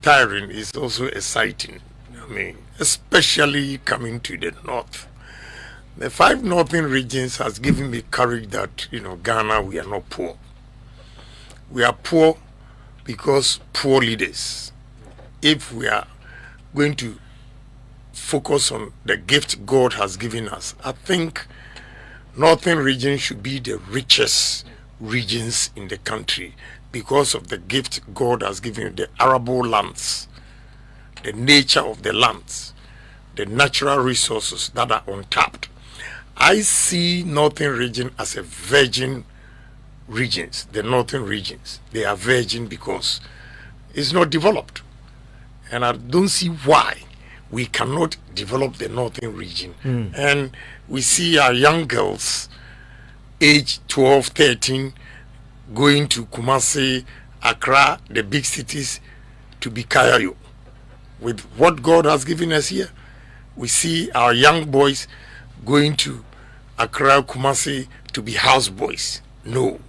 tiring, it's also exciting. I mean, especially coming to the north. The 5 northern regions has given me courage that, Ghana, we are not poor. We are poor because poor leaders. If we are going to focus on the gift God has given us, I think northern region should be the richest regions in the country because of the gift God has given, the arable lands, the nature of the lands, the natural resources that are untapped. I see northern region as a virgin regions. The northern regions, they are virgin because it's not developed. And I don't see why we cannot develop the northern region. And we see our young girls, age 12, 13, going to Kumasi, Accra, the big cities, to be Kayayo. With what God has given us here, we see our young boys going to Accra, Kumasi to be houseboys. No.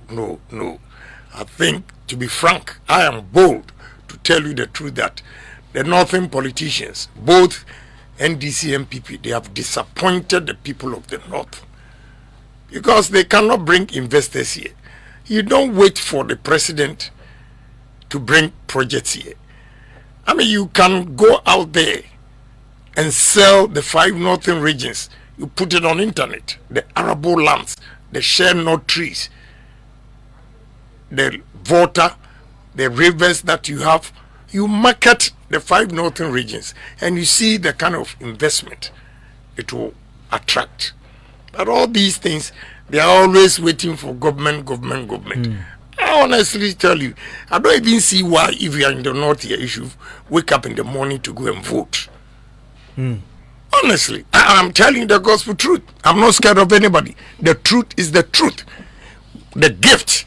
I think, to be frank, I am bold to tell you the truth that the northern politicians, both NDC and PP, they have disappointed the people of the north because they cannot bring investors here. You don't wait for the president to bring projects here. I mean, you can go out there and sell the 5 northern regions. You put it on internet, the arable lands, the share nut trees, the water, the rivers that you have. You market the 5 northern regions and you see the kind of investment it will attract. But all these things, they are always waiting for government. I honestly tell you, I don't even see why, if you are in the north here, you should wake up in the morning to go and vote. Honestly, I'm telling you the gospel truth. I'm not scared of anybody. The truth is the truth. The gift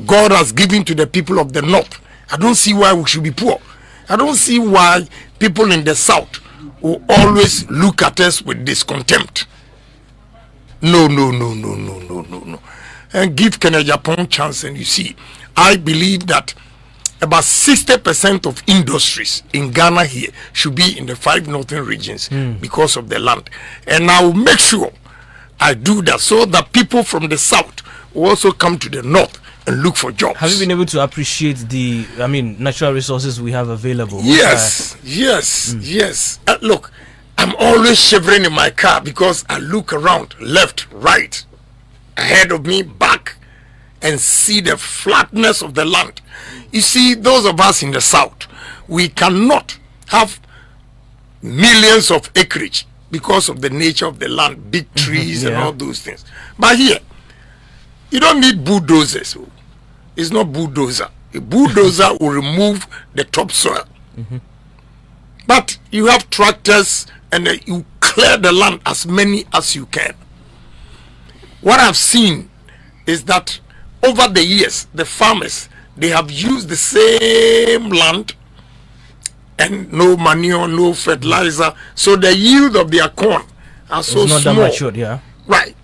God has given to the people of the north. I don't see why we should be poor. I don't see why people in the south will always look at us with discontempt. No. And give Agyapong chance, and you see, I believe that about 60% of industries in Ghana here should be in the 5 northern regions because of the land. And I will make sure I do that so that people from the south will also come to the north and look for jobs. Have you been able to appreciate the, natural resources we have available? Yes. Look, I'm always shivering in my car because I look around, left, right, ahead of me, back, and see the flatness of the land. You see, those of us in the south, we cannot have millions of acreage because of the nature of the land, big trees and all those things. But here, you don't need bulldozers. It's not bulldozer. A bulldozer will remove the topsoil. But you have tractors and you clear the land as many as you can. What I've seen is that over the years, the farmers, they have used the same land and no manure, no fertilizer. So the yield of their corn are so it's not small. That matured, Right.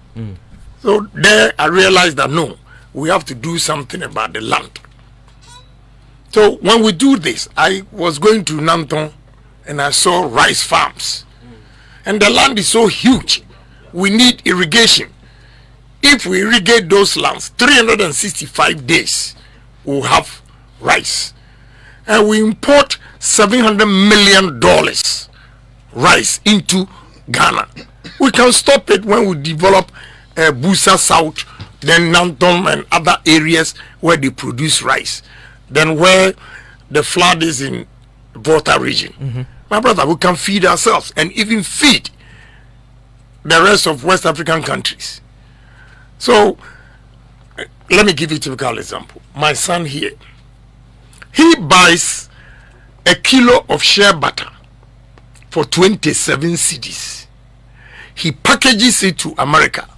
So there I realized that no, we have to do something about the land. So when we do this, I was going to Nanton and I saw rice farms. And the land is so huge. We need irrigation. If we irrigate those lands, 365 days, we'll have rice. And we import $700 million rice into Ghana. We can stop it when we develop Busa South, then Nanton and other areas where they produce rice. Then where the flood is in Volta region. My brother, we can feed ourselves and even feed the rest of West African countries. So, let me give you a typical example. My son here, he buys a kilo of shea butter for 27 cedis. He packages it to America,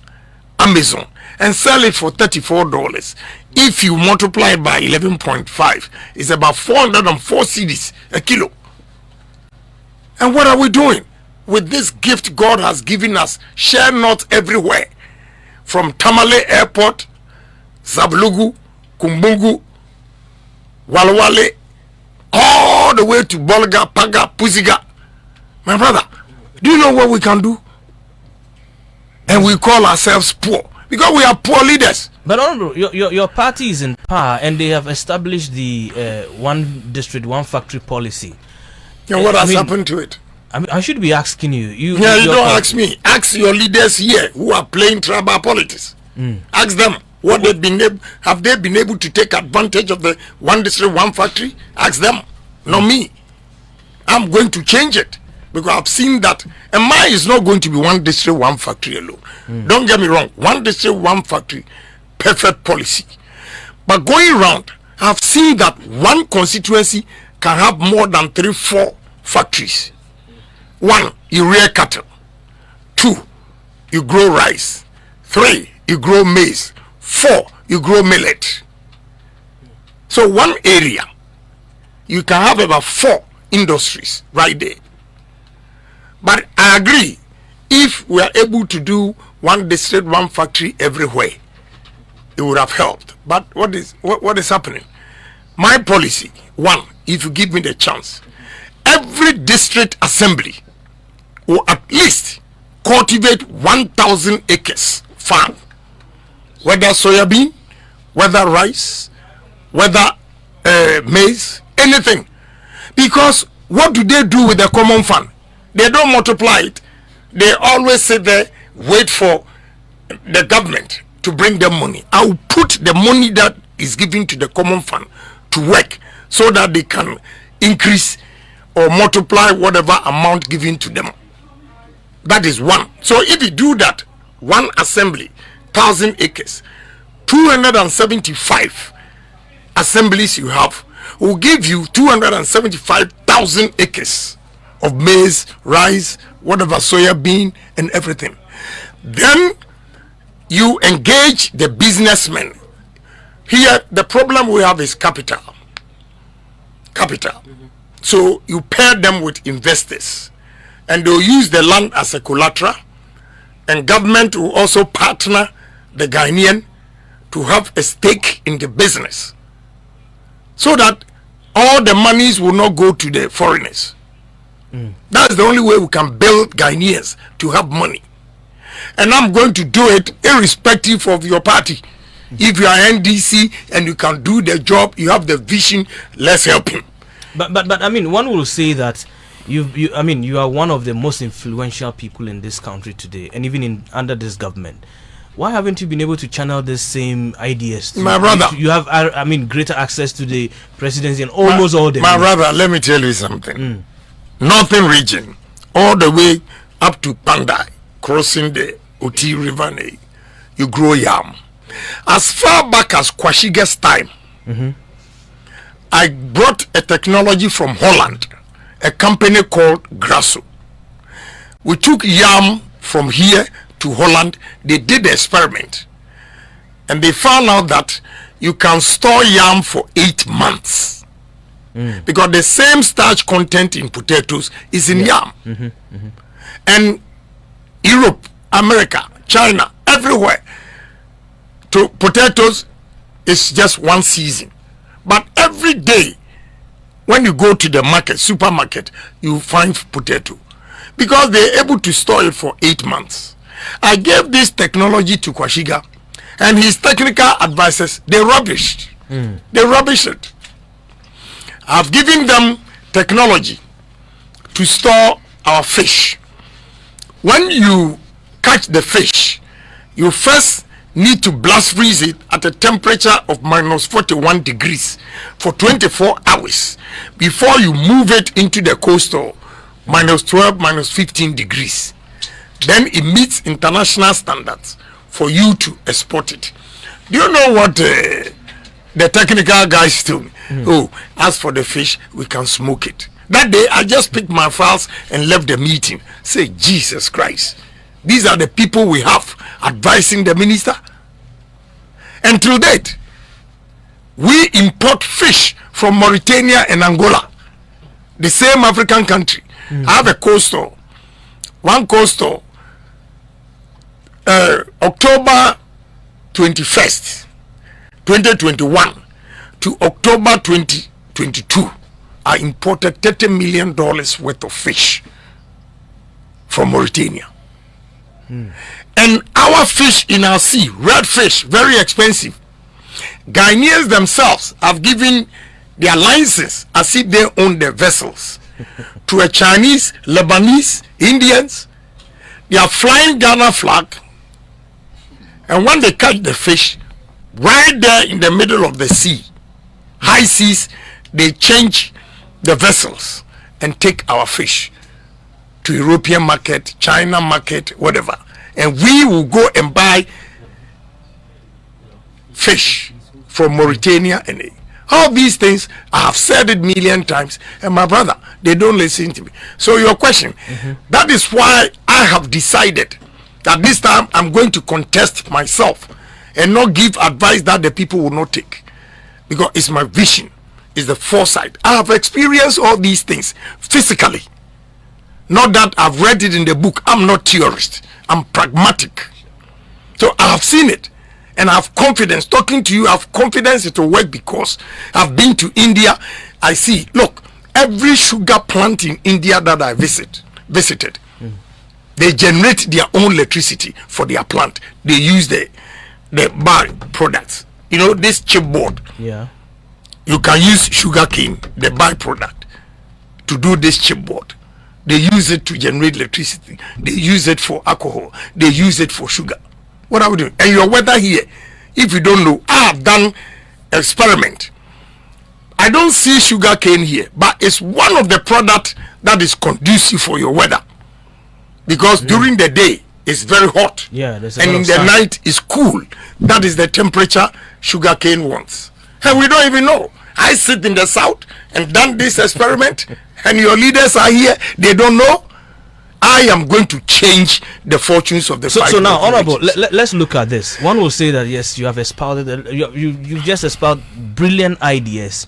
Amazon, and sell it for $34. If you multiply by 11.5, it's about 404 cedis a kilo. And what are we doing? With this gift God has given us, share not everywhere. From Tamale Airport, Zablugu, Kumbungu, Walwale, all all the way to Bolga, Paga, Pusiga. My brother, do you know what we can do? And we call ourselves poor because we are poor leaders. But Honorable, your party is in power and they have established the one district, one factory policy. And what has happened to it? I should be asking you. You don't ask me. Ask your leaders here who are playing tribal politics. Ask them what they've been able, have they been able to take advantage of the one district, one factory? Ask them, not me. I'm going to change it because I've seen that. And mine is not going to be one district, one factory alone. Don't get me wrong. One district, one factory, perfect policy. But going around, I've seen that one constituency can have more than 3-4 factories. 1, you rear cattle. 2, you grow rice. 3, you grow maize. 4, you grow millet. So one area, you can have about 4 industries right there. But I agree, if we are able to do one district, one factory everywhere, it would have helped. But what is happening? My policy, 1, if you give me the chance, every district assembly will at least cultivate 1,000 acres farm, whether soybean, whether rice, whether maize, anything. Because what do they do with the common fund? They don't multiply it. They always sit there, wait for the government to bring them money. I will put the money that is given to the common fund to work so that they can increase or multiply whatever amount given to them. That is 1. So if you do that, one assembly, 1,000 acres, 275 assemblies you have will give you 275,000 acres of maize, rice, whatever, soya bean and everything. Then you engage the businessmen. Here the problem we have is capital. So you pair them with investors and they'll use the land as a collateral, and government will also partner the Ghanaian to have a stake in the business so that all the monies will not go to the foreigners. That's the only way we can build Ghanaians to have money. And I'm going to do it irrespective of your party. If you are NDC and you can do the job, you have the vision, let's help him. But I mean, one will say that you are one of the most influential people in this country today, and even under this government. Why haven't you been able to channel the same ideas? My brother, you have greater access to the presidency and almost all the. My brother, let me tell you something. Northern region, all the way up to Pandai, crossing the Oti River, you grow yam. As far back as Kwashiga's time, I brought a technology from Holland, a company called Grasso. We took yam from here to Holland. They did the experiment and they found out that you can store yam for 8 months because the same starch content in potatoes is in yam. And Europe, America, China, everywhere, to potatoes is just one season. But every day when you go to the market, supermarket, you find potato because they're able to store it for 8 months. I gave this technology to Kwashiga and his technical advisors. They rubbished. They rubbished it. I've given them technology to store our fish. When you catch the fish, you first need to blast freeze it at a temperature of -41 degrees for 24 hours before you move it into the coastal -12, -15 degrees. Then it meets international standards for you to export it. Do you know what the technical guys told me? Oh, as for the fish, we can smoke it. That day I just picked my files and left the meeting. Say, Jesus Christ, these are the people we have advising the minister. And till date, we import fish from Mauritania and Angola, the same African country. I have a coastal, one coastal, October 21st, 2021 to October 2022, I imported $30 million worth of fish from Mauritania. And our fish in our sea, red fish, very expensive. Ghanaians themselves have given their license as if they own the vessels to a Chinese, Lebanese, Indians. They are flying Ghana flag, and when they catch the fish, right there in the middle of the sea, high seas, they change the vessels and take our fish to European market, China market, whatever, and we will go and buy fish from Mauritania. And all these things, I have said it million times, and my brother, they don't listen to me. So your question, that is why I have decided that this time I'm going to contest myself and not give advice that the people will not take, because it's my vision, it's the foresight. I have experienced all these things physically. Not that I've read it in the book. I'm not theorist. I'm pragmatic. So I have seen it, and I have confidence. Talking to you, I have confidence it will work because I've been to India. I see. Look, every sugar plant in India that I visited, they generate their own electricity for their plant. They use the by products. You know, this chipboard. Yeah. You can use sugar cane, the byproduct, to do this chipboard. They use it to generate electricity. They use it for alcohol. They use it for sugar. What are we doing? And your weather here, if you don't know, I have done experiment. I don't see sugar cane here, but it's one of the products that is conducive for your weather, because during the day it's very hot, yeah, and in the night it's cool. That is the temperature sugar cane wants, and we don't even know. I sit in the south and done this experiment, and your leaders are here, they don't know. I am going to change the fortunes of the so now, Honorable, let's look at this. One will say that yes, you have espoused, you just espoused brilliant ideas,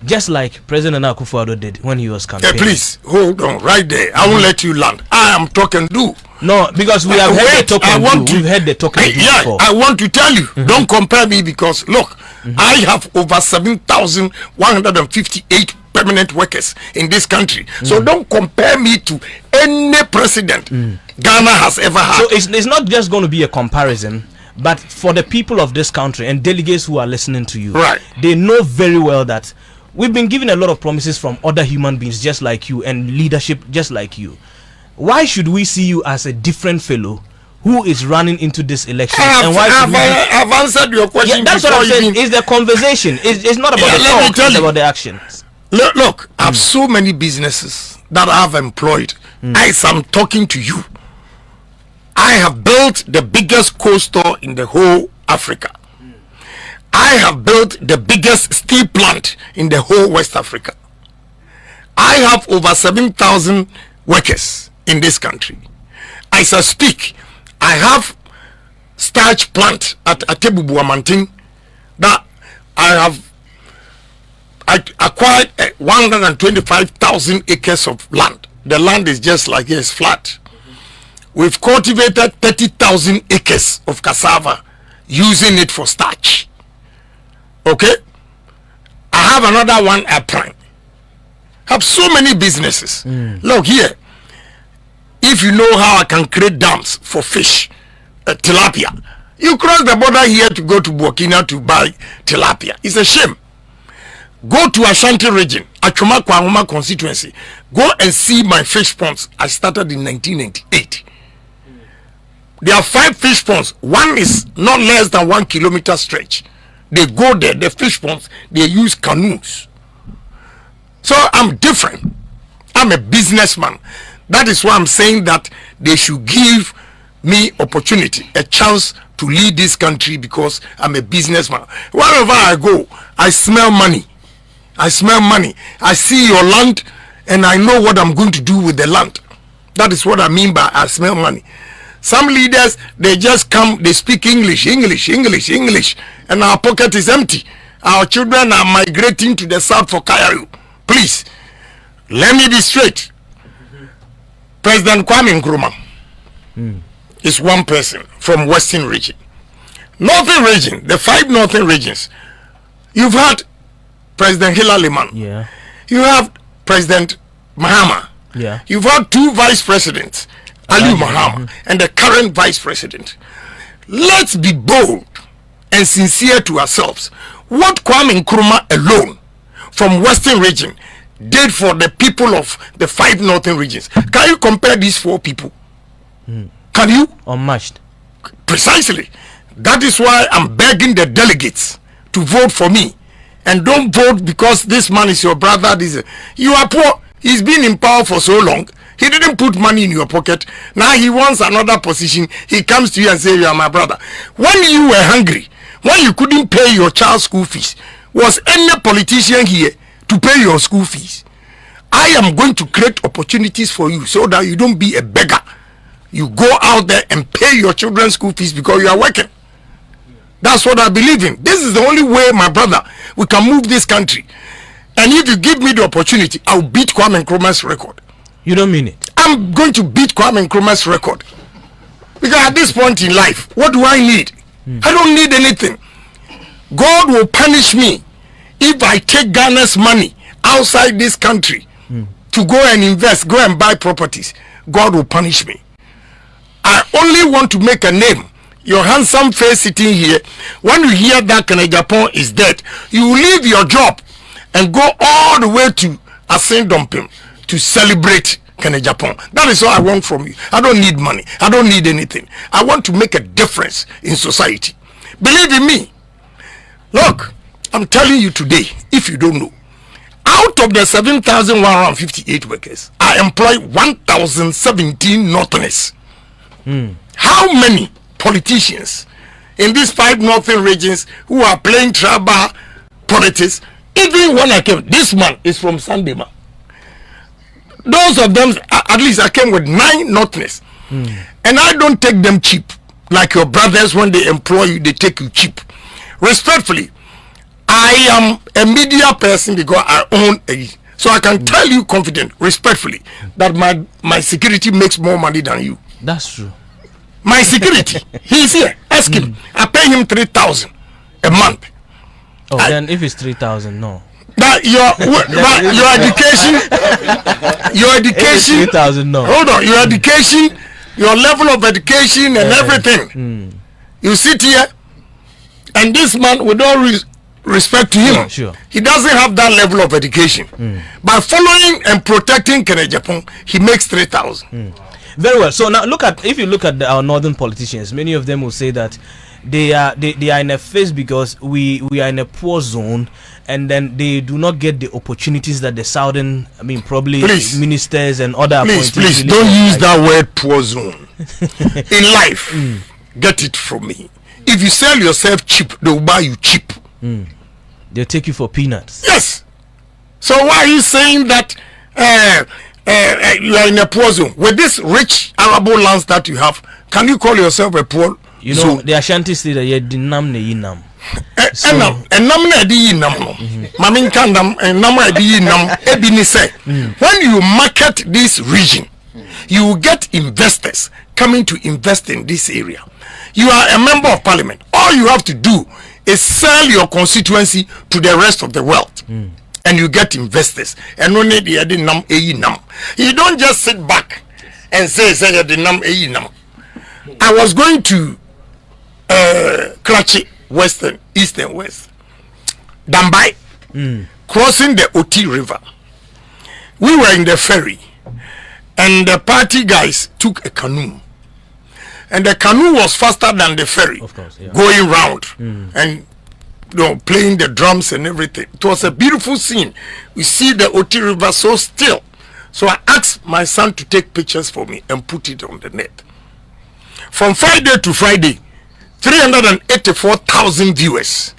just like President Akufo-Addo did when he was campaigning. Please hold on right there. I won't let you land. I am talking do. No, because we have heard the talking do. We've heard the talking do before. I want to tell you, don't compare me, because look, I have over 7,158 permanent workers in this country. So don't compare me to any president Ghana has ever had. So it's not just going to be a comparison, but for the people of this country and delegates who are listening to you, right, they know very well that we've been given a lot of promises from other human beings just like you and leadership just like you. Why should we see you as a different fellow who is running into this election? I've answered your question. Yeah, that's what I'm saying. It's the conversation. It's not about the talk. It's about the actions. Look, I have so many businesses that I have employed. As I'm talking to you, I have built the biggest coal store in the whole Africa. I have built the biggest steel plant in the whole West Africa. I have over 7,000 workers in this country. As I speak, I have starch plant at Atebubu Amantin that I acquired 125,000 acres of land. The land is just like it's flat. We've cultivated 30,000 acres of cassava, using it for starch. Okay, I have another one at Prime. I have so many businesses. Look here. If you know how I can create dams for fish, tilapia, you cross the border here to go to Burkina to buy tilapia. It's a shame. Go to Ashanti region, Achoma Kwangoma constituency. Go and see my fish ponds. I started in 1998. There are 5 fish ponds. One is not less than 1 kilometer stretch. They go there, the fish ponds, they use canoes. So I'm different. I'm a businessman. That is why I'm saying that they should give me opportunity, a chance to lead this country, because I'm a businessman. Wherever I go, I smell money. I smell money. I see your land and I know what I'm going to do with the land. That is what I mean by I smell money. Some leaders, they just come, they speak English, and our pocket is empty. Our children are migrating to the south for Kayari. Please, let me be straight. President Kwame Nkrumah is one person from Western region. Northern region, the 5 northern regions, you've had President Hillary Liman. Yeah. You have President Mahama. Yeah. You've had 2 vice presidents, Ali Mahama and the current vice president. Let's be bold and sincere to ourselves. What Kwame Nkrumah alone from Western region did for the people of the 5 northern regions. Can you compare these 4 people? Can you? Unmatched. Precisely. That is why I'm begging the delegates to vote for me. And don't vote because this man is your brother. You are poor. He's been in power for so long. He didn't put money in your pocket. Now he wants another position. He comes to you and says, you are my brother. When you were hungry, when you couldn't pay your child's school fees, was any politician here to pay your school fees? I am going to create opportunities for you so that you don't be a beggar. You go out there and pay your children's school fees because you are working. That's what I believe in. This is the only way, my brother, we can move this country. And if you give me the opportunity, I'll beat Kwame Nkrumah's record. You don't mean it? I'm going to beat Kwame Nkrumah's record. Because at this point in life, what do I need? I don't need anything. God will punish me if I take Ghana's money outside this country to go and invest, go and buy properties. God will punish me. I only want to make a name. Your handsome face sitting here, when you hear that Agyapong is dead, you will leave your job and go all the way to Asendompim to celebrate Agyapong. That is all I want from you. I don't need money. I don't need anything. I want to make a difference in society. Believe in me. Look, I'm telling you today, if you don't know, out of the 7,158 workers, I employ 1,017 Northerners. How many politicians in these 5 northern regions who are playing tribal politics? Even when I came, this man is from Sandema. Those of them, at least I came with 9 Northerners. And I don't take them cheap. Like your brothers, when they employ you, they take you cheap. Respectfully, I am a media person because I own a... So I can tell you confident, respectfully, that my security makes more money than you. That's true. My security, he's here. Ask him. I pay him 3,000 a month. Oh, then if it's 3,000, no. That your education, 3,000, no. Hold on, your education, your level of education and everything. You sit here, and this man, with all respect to him, sure. He doesn't have that level of education. By following and protecting Agyapong, he makes 3,000. Very well. So now if you look at our northern politicians, many of them will say that they are in a phase because we are in a poor zone, and then they do not get the opportunities that the southern, probably ministers and other appointees. Please don't use that word poor zone. In life, get it from me. If you sell yourself cheap, they will buy you cheap. They'll take you for peanuts. Yes. So why are you saying that you are in a poor zone? With this rich arable lands that you have, can you call yourself a poor zone? The Ashanti say that you're dinam ne yinam. When you market this region, you will get investors coming to invest in this area. You are a member of parliament. All you have to do is sell your constituency to the rest of the world. And you get investors. And only the nam nam. You don't just sit back and say the nam nam. I was going to Karachi, Western, East and West, Dambai, crossing the Oti River. We were in the ferry, and the party guys took a canoe, and the canoe was faster than the ferry, of course, yeah. Going round and playing the drums and everything. It was a beautiful scene. We see the Oti River so still. So I asked my son to take pictures for me and put it on the net. From Friday to Friday, 384,000 viewers.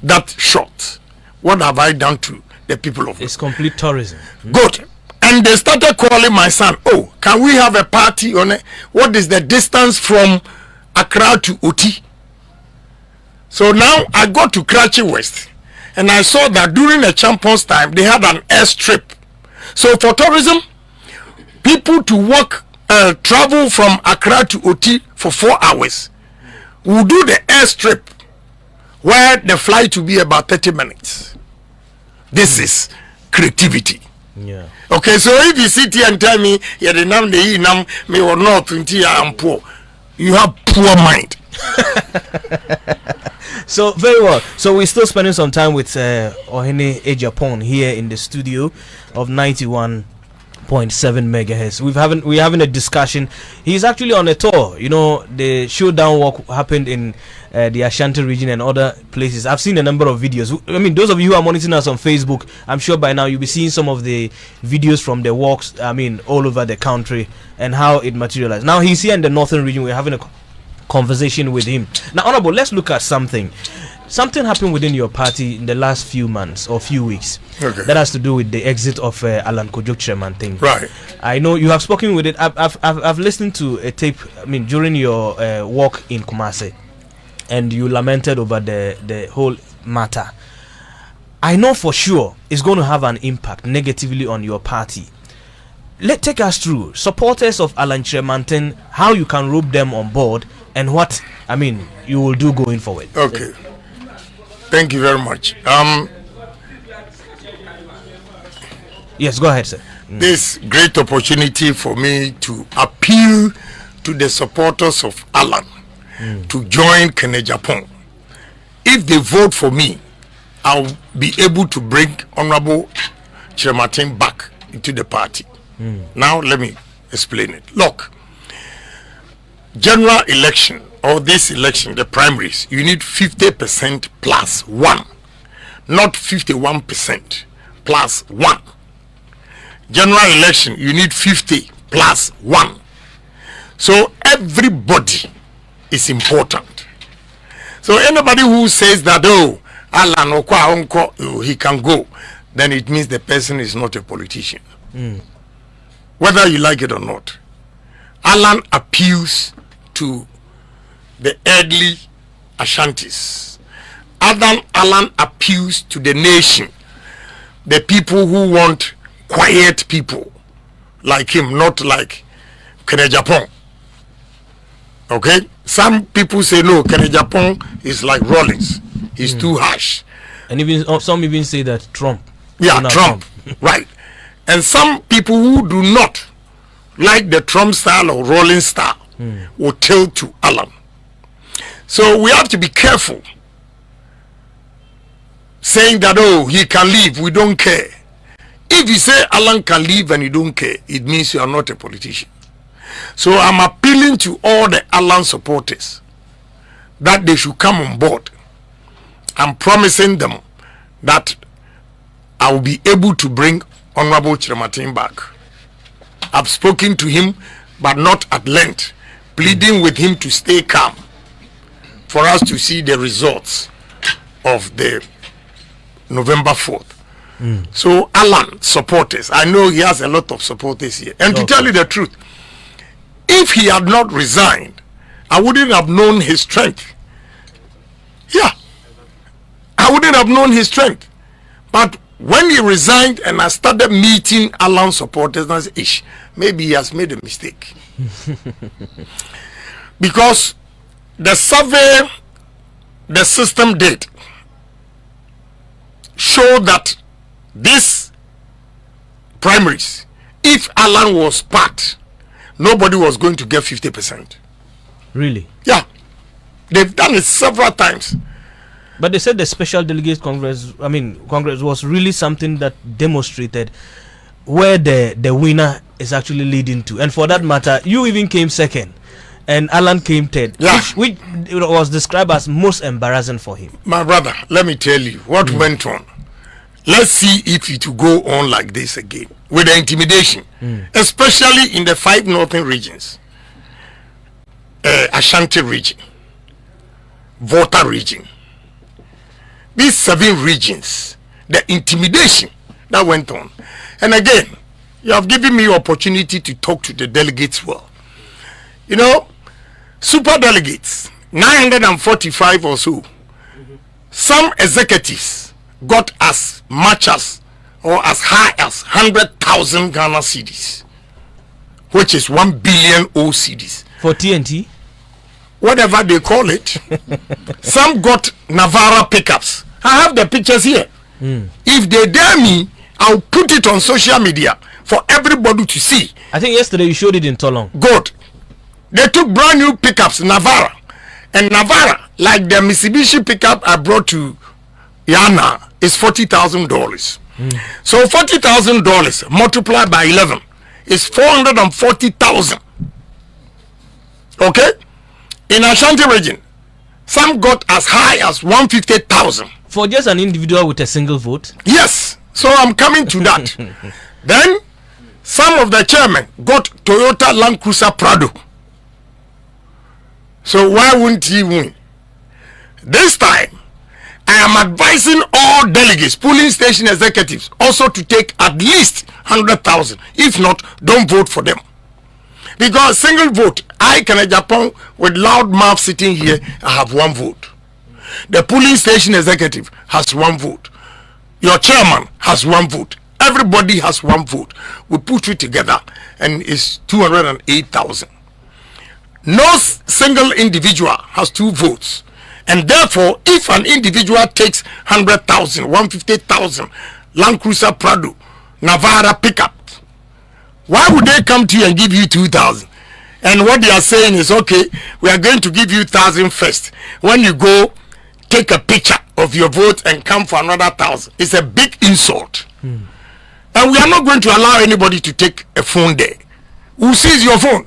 That shot. What have I done to the people of? It's complete tourism. Good. And they started calling my son. Oh, can we have a party on it? What is the distance from Accra to Oti? So now I got to Karachi West, and I saw that during the Champions time they had an airstrip. So for tourism, people to walk, travel from Accra to Oti for 4 hours. We'll do the airstrip where the flight will be about 30 minutes. This is creativity. Yeah. Okay, so if you sit here and tell me, yeah, the name they nam me or not 20 I'm poor, you have poor mind. So very well. So we're still spending some time with Ohene Agyapong here in the studio of 91.7 megahertz. We're having a discussion. He's actually on a tour. You know, the showdown walk happened in the Ashanti region and other places. I've seen a number of videos. I mean, those of you who are monitoring us on Facebook, I'm sure by now you'll be seeing some of the videos from the walks. I mean, all over the country and how it materialized. Now he's here in the northern region. We're having a conversation with him. Now, Honorable, let's look at something. Something happened within your party in the last few months or few weeks. Okay. That has to do with the exit of Alan Kojok Chairman thing. Right. I know you have spoken with it. I've listened to a tape. I mean, during your walk in Kumasi, and you lamented over the whole matter. I know for sure it's going to have an impact negatively on your party. Take us through supporters of Alan Chairman, how you can rope them on board, and what you will do going forward. Okay. Thank you very much. Yes, go ahead, sir. This great opportunity for me to appeal to the supporters of Alan to join Agyapong. If they vote for me, I'll be able to bring Honorable Chairman back into the party. Now let me explain it. Look, general election or this election, the primaries, you need 50% plus 1, not 51% plus 1. General election, you need 50 plus 1. So everybody is important. So anybody who says that, oh, Alan Okwa Onko, he can go, then it means the person is not a politician. Whether you like it or not. Alan appeals to the early Ashantis. Alan appeals to the nation, the people who want quiet people like him, not like Agyapong. Okay? Some people say no, Agyapong is like Rawlings. He's too harsh. And even some even say that Trump. Yeah, Trump. Right. And some people who do not like the Trump style or Rawlings style will tilt to Alan. So we have to be careful saying that, oh, he can leave, we don't care. If you say Alan can leave and you don't care, it means you are not a politician. So I'm appealing to all the Alan supporters that they should come on board. I'm promising them that I will be able to bring Honorable Chairman back. I've spoken to him, but not at length, pleading with him to stay calm for us to see the results of the November 4th. So Alan supporters, I know he has a lot of supporters here. And to tell you the truth, if he had not resigned, I wouldn't have known his strength. Yeah, I wouldn't have known his strength. But when he resigned and I started meeting Alan supporters, I said, ish, maybe he has made a mistake. Because the survey the system did show that this primaries, if Alan was part, nobody was going to get 50%. Really? Yeah. They've done it several times. But they said the special delegates Congress was really something that demonstrated where the winner is actually leading to. And for that matter, you even came second and Alan came third, yeah. which was described as most embarrassing for him. My brother, let me tell you what went on. Let's see if it will go on like this again with the intimidation, especially in the 5 northern regions, Ashanti region, Volta region. These 7 regions, the intimidation that went on. And again, you have given me opportunity to talk to the delegates well. You know, super delegates, 945 or so. Some executives got as much as or as high as 100,000 Ghana cedis, which is 1 billion cedis. For TNT? Whatever they call it. Some got Navara pickups. I have the pictures here. If they dare me, I'll put it on social media for everybody to see. I think yesterday you showed it in Tolong. Good. They took brand new pickups, Navara. And Navara, like the Mitsubishi pickup I brought to Yana, is $40,000. So $40,000 multiplied by 11 is 440,000. Okay? In Ashanti region, some got as high as 150,000. For just an individual with a single vote? Yes. So I'm coming to that. Then, some of the chairmen got Toyota Land Cruiser Prado. So why wouldn't he win? This time, I am advising all delegates, polling station executives, also to take at least 100,000. If not, don't vote for them. Because single vote, I can Agyapong with loud mouth sitting here, I have one vote. The polling station executive has one vote. Your chairman has one vote. Everybody has one vote. We put it together and it's 208,000. No single individual has two votes. And therefore, if an individual takes 100,000, 150,000, Land Cruiser Prado, Navara pickup, why would they come to you and give you 2,000? And what they are saying is, okay, we are going to give you 1,000 first. When you go, take a picture of your vote and come for another 1,000. It's a big insult. And we are not going to allow anybody to take a phone there. Who sees your phone?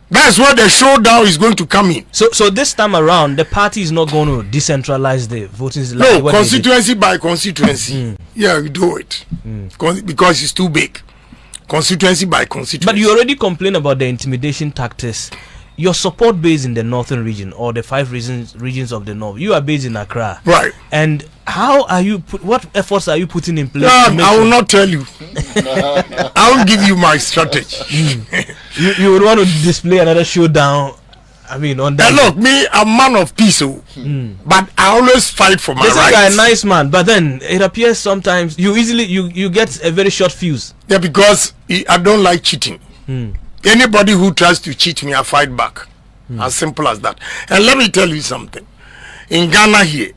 That's where the showdown is going to come in. So this time around, the party is not going to decentralize the voting. No, constituency by constituency. Yeah, we do it. Because it's too big. Constituency by constituency. But you already complained about the intimidation tactics. Your support base in the northern region or the 5 regions of the north, you are based in Accra, right? And how are you? What efforts are you putting in place? I will not tell you. I will give you my strategy. You would want to display another showdown. I mean, on that. Look, me, I'm a man of peace, but I always fight for my rights. This guy a nice man, but then it appears sometimes you get a very short fuse. Yeah, because I don't like cheating. Anybody who tries to cheat me, I fight back. As simple as that. And let me tell you something. In Ghana here,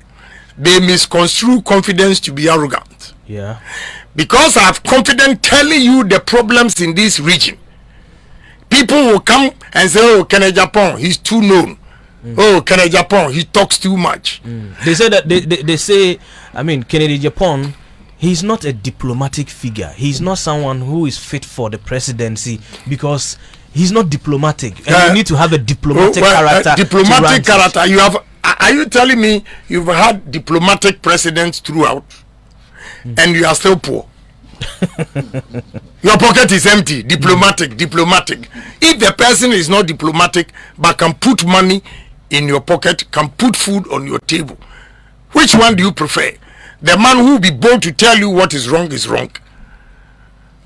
they misconstrue confidence to be arrogant. Yeah. Because I have confidence telling you the problems in this region. People will come and say, oh, Agyapong, he's too known. Oh, Agyapong, he talks too much. They say that they say, I mean, Agyapong, he's not a diplomatic figure. He's not someone who is fit for the presidency because he's not diplomatic. And you need to have a diplomatic character. Diplomatic character. You have. Are you telling me you've had diplomatic presidents throughout, and you are still poor? Your pocket is empty. Diplomatic. If the person is not diplomatic but can put money in your pocket, can put food on your table, which one do you prefer? The man who will be bold to tell you what is wrong,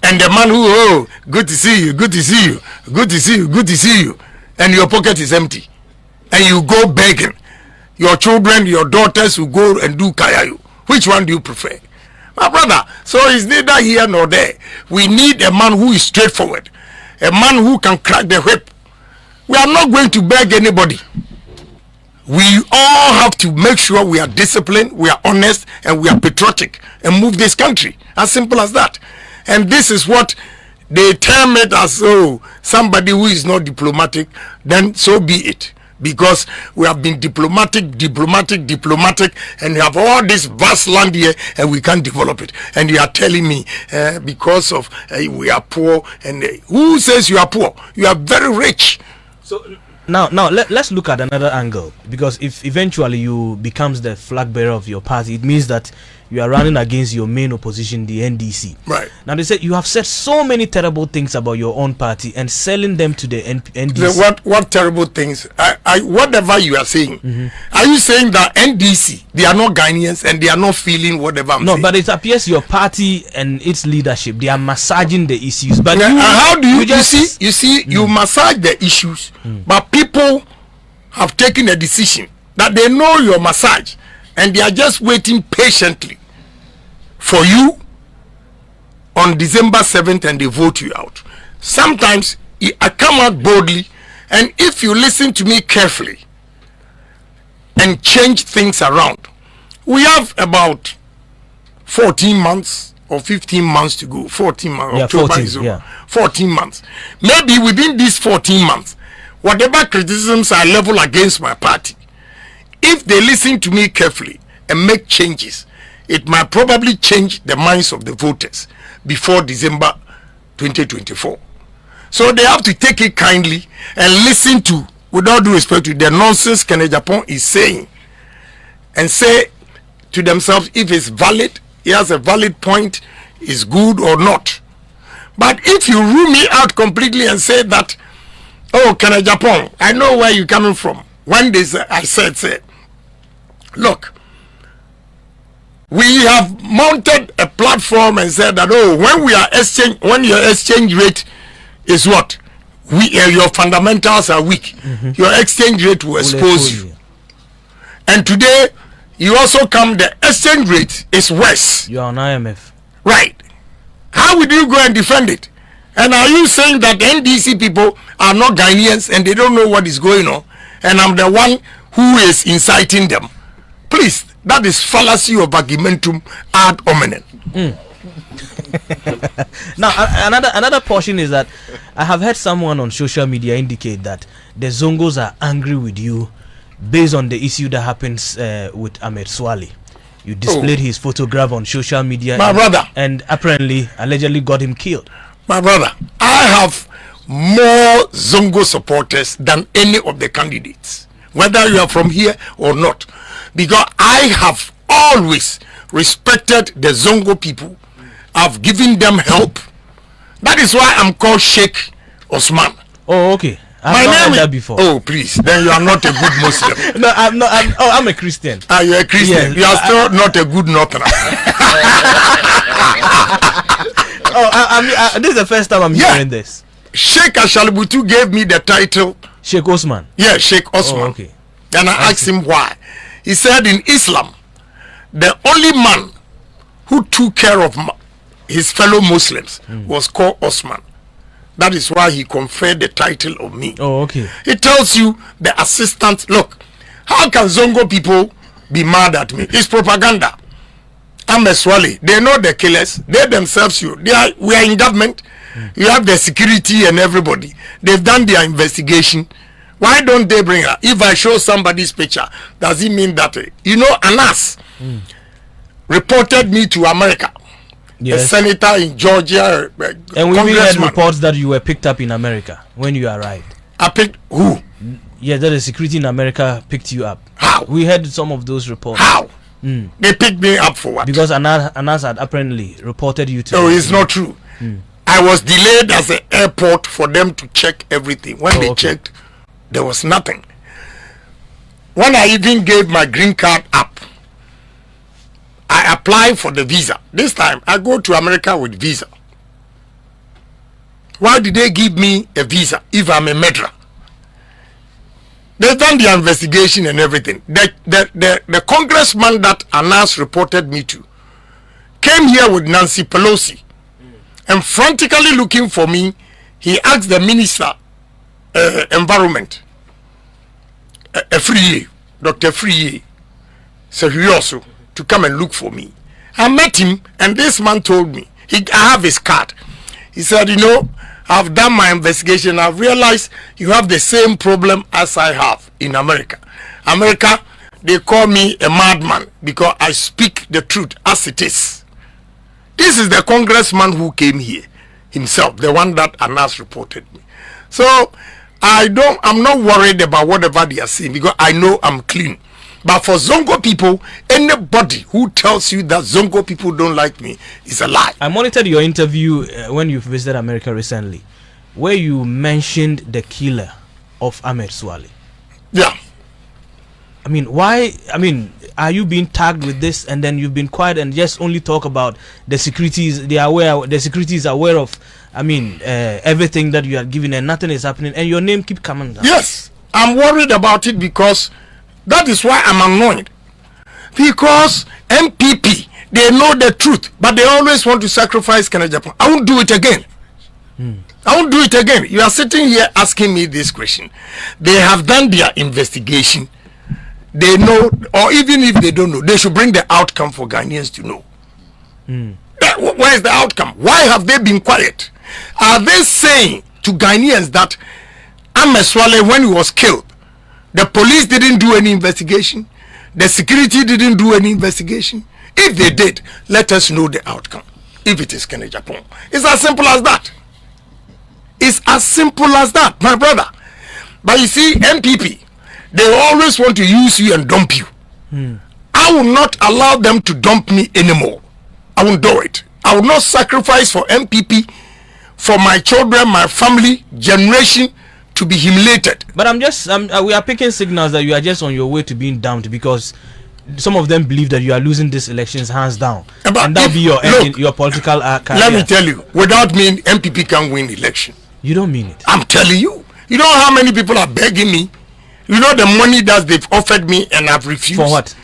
and the man who, oh, good to see you, good to see you, good to see you, good to see you, and your pocket is empty, and you go begging. Your children, your daughters will go and do kayayu. Which one do you prefer? My brother, so it's neither here nor there. We need a man who is straightforward, a man who can crack the whip. We are not going to beg anybody. We all have to make sure we are disciplined, we are honest, and we are patriotic and move this country. As simple as that. And this is what they term it as, oh, somebody who is not diplomatic, then so be it. Because we have been diplomatic, and you have all this vast land here and we can't develop it. And you are telling me because of we are poor, and who says you are poor? You are very rich. So now let's look at another angle, because if eventually you becomes the flag bearer of your party, it means that you are running against your main opposition, the NDC. Right. Now they said you have said so many terrible things about your own party and selling them to the NDC. What terrible things? Whatever you are saying, are you saying that NDC, they are not Ghanaians and they are not feeling whatever I'm saying? No, but it appears your party and its leadership, they are massaging the issues. But how do you see you massage the issues, but people have taken a decision that they know your massage and they are just waiting patiently for you on December 7th and they vote you out. Sometimes I come out boldly, and if you listen to me carefully and change things around, we have about 14 months or 15 months to go. 14 months. Yeah, October 14, is over. yeah. 14 months. Maybe within these 14 months, whatever criticisms I level against my party, if they listen to me carefully and make changes, it might probably change the minds of the voters before December 2024. So they have to take it kindly and listen to, with all due respect to the nonsense Ken Agyapong is saying, and say to themselves if it's valid, he has a valid point, is good or not. But if you rule me out completely and say that, oh, Ken Agyapong, I know where you're coming from. One day I said, look, we have mounted a platform and said that, oh, when your exchange rate is what? Your fundamentals are weak. Your exchange rate will expose you. And today, you also come, the exchange rate is worse. You are on IMF. Right. How would you go and defend it? And are you saying that the NDC people are not Ghanaians and they don't know what is going on? And I'm the one who is inciting them? Please, that is fallacy of argumentum ad hominem. Now, another portion is that I have heard someone on social media indicate that the Zongos are angry with you based on the issue that happens with Ahmed Swale. You displayed his photograph on social media, my brother, and apparently, allegedly got him killed. My brother, I have more Zongo supporters than any of the candidates, whether you are from here or not, because I have always respected the Zongo people. I've given them help. That is why I'm called Sheikh Osman. Oh, okay. My name heard that before. Oh, please. Then you are not a good Muslim. No, I'm not. I'm a Christian. Ah, you're a Christian. Yes. You are still not a good Northerner. This is the first time I'm hearing this. Sheikh Ashalibutu gave me the title. Sheikh Osman. Yeah, Sheikh Osman. Oh, okay. And I asked him why. He said in Islam, the only man who took care of his fellow Muslims was called Osman. That is why he conferred the title of me. Oh, okay. It tells you the assistant. Look, how can Zongo people be mad at me? It's propaganda. I'm a Swale. They know the killers. They themselves, we are in government. You have the security and everybody. They've done their investigation. Why don't they bring her? If I show somebody's picture, does it mean that, Anas reported me to America? Yes. A senator in Georgia. And we even had reports that you were picked up in America when you arrived. I picked who? Yeah, that the security in America picked you up. How? We had some of those reports. How? They picked me up for what? Because Anas had apparently reported you to. No, it's not true. I was delayed at the airport for them to check everything. When they checked, there was nothing. When I even gave my green card up, I applied for the visa. This time, I go to America with visa. Why did they give me a visa if I'm a murderer? They've done the investigation and everything. The congressman that Anas reported me to came here with Nancy Pelosi and frantically looking for me. He asked the minister, environment, Dr. Free, Serioso, to come and look for me. I met him, and this man told me, I have his card. He said, I've done my investigation. I've realized you have the same problem as I have in America. America, they call me a madman because I speak the truth as it is. This is the congressman who came here himself, the one that Anas reported me. So I'm not worried about whatever they are saying because I know I'm clean. But for Zongo people, anybody who tells you that Zongo people don't like me is a lie. I monitored your interview when you visited America recently, where you mentioned the killer of Ahmed Swale. Yeah. I mean, why? I mean, are you being tagged with this and then you've been quiet and just only talk about the securities? The security is aware of, everything that you are giving and nothing is happening and your name keep coming down. Yes, I'm worried about it because that is why I'm annoyed. Because MPP, they know the truth, but they always want to sacrifice Ken Agyapong. I won't do it again. I won't do it again. You are sitting here asking me this question. They have done their investigation. They know, or even if they don't know, they should bring the outcome for Ghanaians to know. Where is the outcome? Why have they been quiet? Are they saying to Ghanaians that Ameswale, when he was killed, the police didn't do any investigation, the security didn't do any investigation? If they did, let us know the outcome. If it is Agyapong, it's as simple as that. It's as simple as that, my brother. But you see, MPP, they always want to use you and dump you. I will not allow them to dump me anymore. I won't do it. I will not sacrifice for MPP, for my children, my family, generation to be humiliated. But we are picking signals that you are just on your way to being dumped, because some of them believe that you are losing these elections hands down, and that'll be your end in your political career. Let me tell you, without me, MPP can win election. You don't mean it. I'm telling you. You know how many people are begging me? You know the money that they've offered me and I've refused. For what?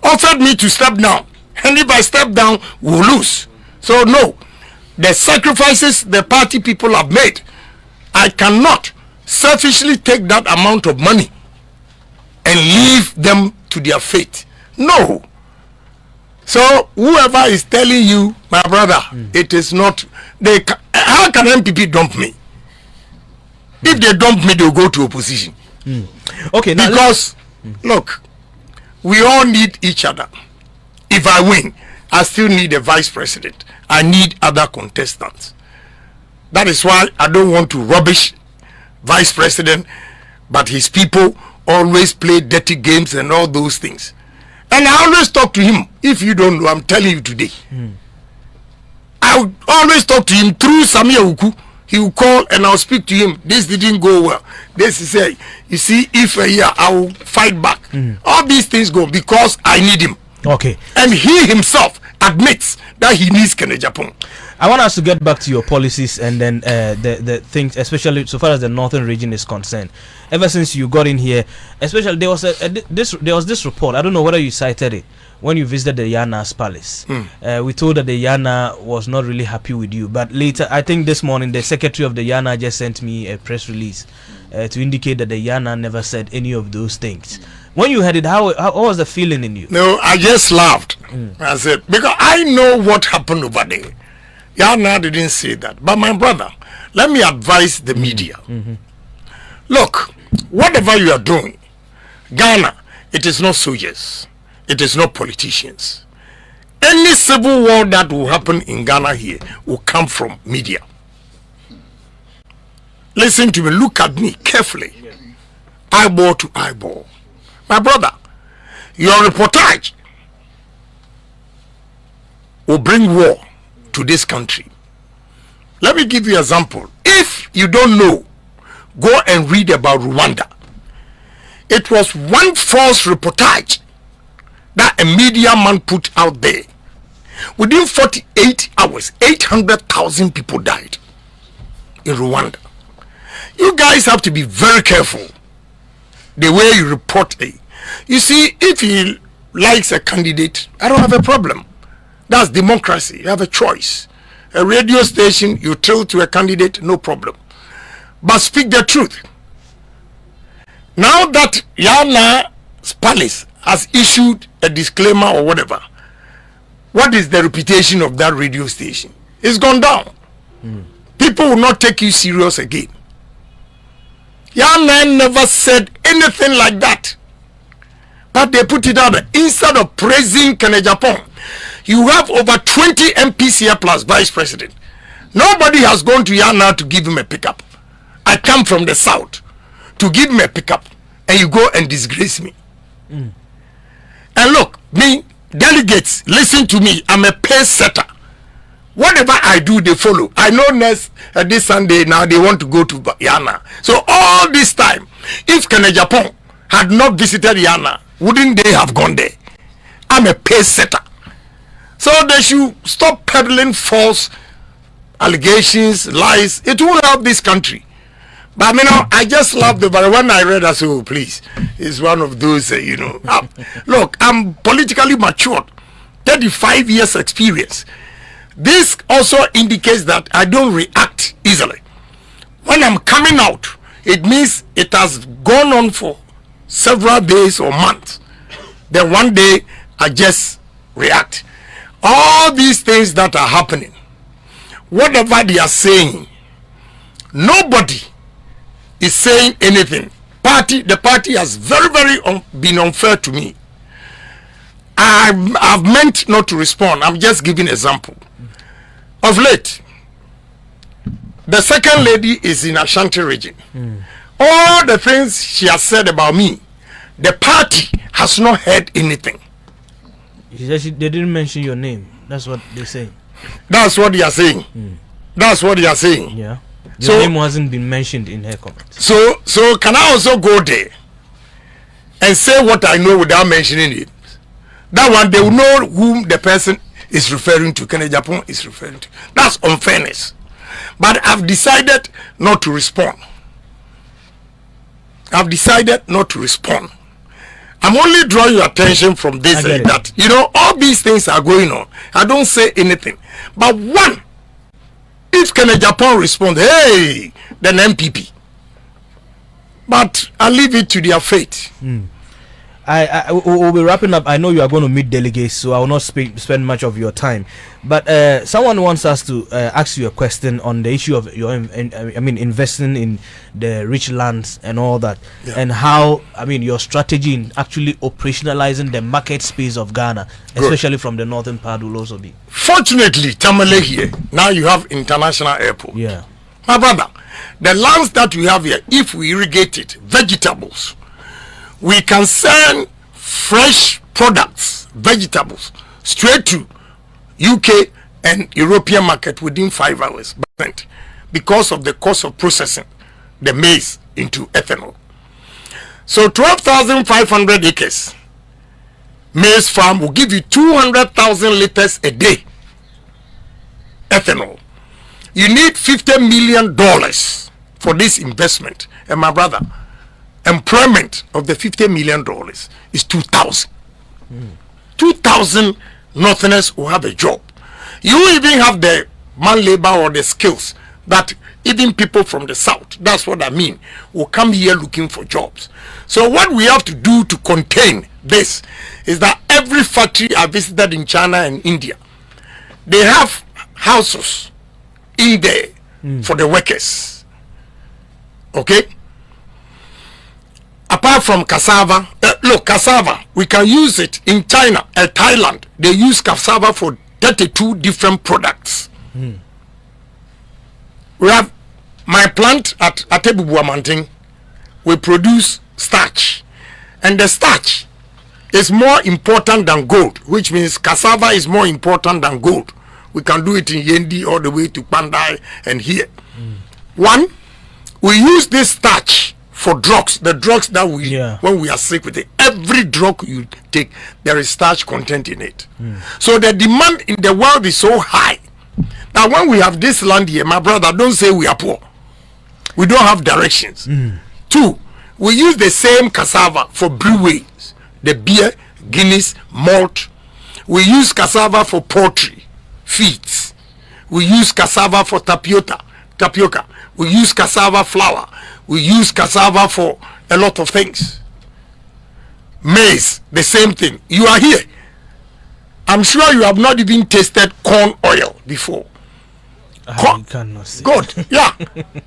Offered me to step down, and if I step down, we'll lose. So no, the sacrifices the party people have made, I cannot selfishly take that amount of money and leave them to their fate. No. So whoever is telling you, my brother, it is not. How can MPP dump me? If they dump me, they'll go to opposition. Okay, now because look, we all need each other. If I win, I still need a vice president. I need other contestants. That is why I don't want to rubbish vice president, but his people always play dirty games and all those things. And I always talk to him. If you don't know, I'm telling you today. I would always talk to him through Samia Uku. He will call and I'll speak to him. This didn't go well. This is a, you see, if a year I will fight back. All these things go because I need him. Okay. And he himself admits that he needs Agyapong. I want us to get back to your policies and then the things, especially so far as the northern region is concerned. Ever since you got in here, especially there was this report. I don't know whether you cited it when you visited the Yana's palace. We told that the Yana was not really happy with you, but later, I think this morning, the secretary of the Yana just sent me a press release to indicate that the Yana never said any of those things. When you heard it, how was the feeling in you? No, I just laughed. I said, because I know what happened over there. Yana didn't say that. But my brother, let me advise the media. Look, whatever you are doing, Ghana, it is not soldiers. It is not politicians. Any civil war that will happen in Ghana here will come from media. Listen to me, look at me carefully. Eyeball to eyeball. My brother, your reportage will bring war to this country. Let me give you an example. If you don't know, go and read about Rwanda. It was one false reportage that a media man put out there. Within 48 hours, 800,000 people died in Rwanda. You guys have to be very careful the way you report it. You see, if he likes a candidate, I don't have a problem. That's democracy. You have a choice. A radio station, you tell to a candidate, no problem. But speak the truth. Now that Yana's palace has issued a disclaimer or whatever, what is the reputation of that radio station? It's gone down. People will not take you serious again. Yana never said anything like that. But they put it out there. Instead of praising Agyapong, you have over 20 MPs here plus vice president. Nobody has gone to Yana to give him a pickup. I come from the south to give him a pickup, and you go and disgrace me. And look, me, delegates, listen to me. I'm a pace setter. Whatever I do, they follow. I know this Sunday now they want to go to Yana. So all this time, if Agyapong had not visited Yana, wouldn't they have gone there? I'm a pace setter. So they should stop peddling false allegations, lies. It won't help this country. But I just love the, but when I read, I said, oh, please, it's one of those, look, I'm politically matured, 35 years experience. This also indicates that I don't react easily. When I'm coming out, it means it has gone on for several days or months. Then one day, I just react. all these things that are happening, whatever they are saying, nobody is saying anything. The party has very been unfair to me. I've meant not to respond. I'm just giving example. Of late, the second lady is in Ashanti region. All the things she has said about me, the party has not heard anything. They didn't mention your name. That's what they say. That's what they are saying. That's what they are saying. Yeah. Your name hasn't been mentioned in her comments. So can I also go there and say what I know without mentioning it? That one, they will know whom the person is referring to, Agyapong is referring to. That's unfairness. But I've decided not to respond. I've decided not to respond. I'm only drawing your attention from this, that, you know, all these things are going on. I don't say anything. But one, if Agyapong responds, hey, then MPP. But I leave it to their fate. I will be wrapping up. I know you are going to meet delegates, so I will not spend much of your time. But someone wants us to ask you a question on the issue of your, investing in the rich lands and all that, and how, your strategy in actually operationalizing the market space of Ghana, especially from the northern part, will also be. Fortunately, Tamale here, now you have international airport. Yeah. My brother, the lands that we have here, if we irrigate it, vegetables, we can send fresh products, vegetables, straight to UK and European market within 5 hours, because of the cost of processing the maize into ethanol. So 12,500 acres maize farm will give you 200,000 liters a day ethanol. You need $50 million for this investment. And my brother, employment of the $50 million is 2,000. 2,000 Northerners will have a job. You even have the man labor or the skills that even people from the south, that's what I mean, will come here looking for jobs. So what we have to do to contain this is that every factory I visited in China and India, they have houses in there for the workers. Okay? Apart from cassava, look, cassava, we can use it in China and Thailand. They use cassava for 32 different products. We have my plant at Atebubuamanting. We produce starch, and the starch is more important than gold, which means cassava is more important than gold. We can do it in Yendi all the way to Pandai and here. One, we use this starch for drugs, the drugs that we, when we are sick with it, every drug you take, there is starch content in it. So the demand in the world is so high. Now when we have this land here, my brother, don't say we are poor. We don't have directions. Two, we use the same cassava for breweries, the beer, Guinness, malt. We use cassava for poultry, feeds. We use cassava for tapioca. We use cassava flour. We use cassava for a lot of things. Maize, the same thing. You are here. I'm sure you have not even tasted corn oil before. I cannot see. Good, yeah.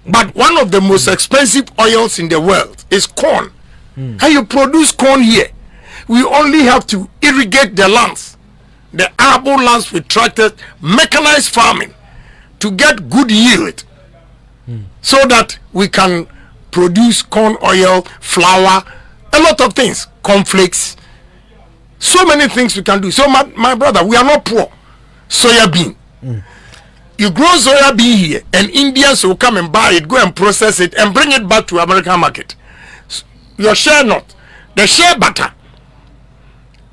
But one of the most expensive oils in the world is corn. And you produce corn here. We only have to irrigate the lands, the arable lands with tractors, mechanized farming to get good yield, so that we can produce corn oil, flour, a lot of things, cornflakes, so many things we can do. So my brother, we are not poor. Soya bean. You grow soya bean here, and Indians will come and buy it, go and process it, and bring it back to American market. Your share not. The share butter,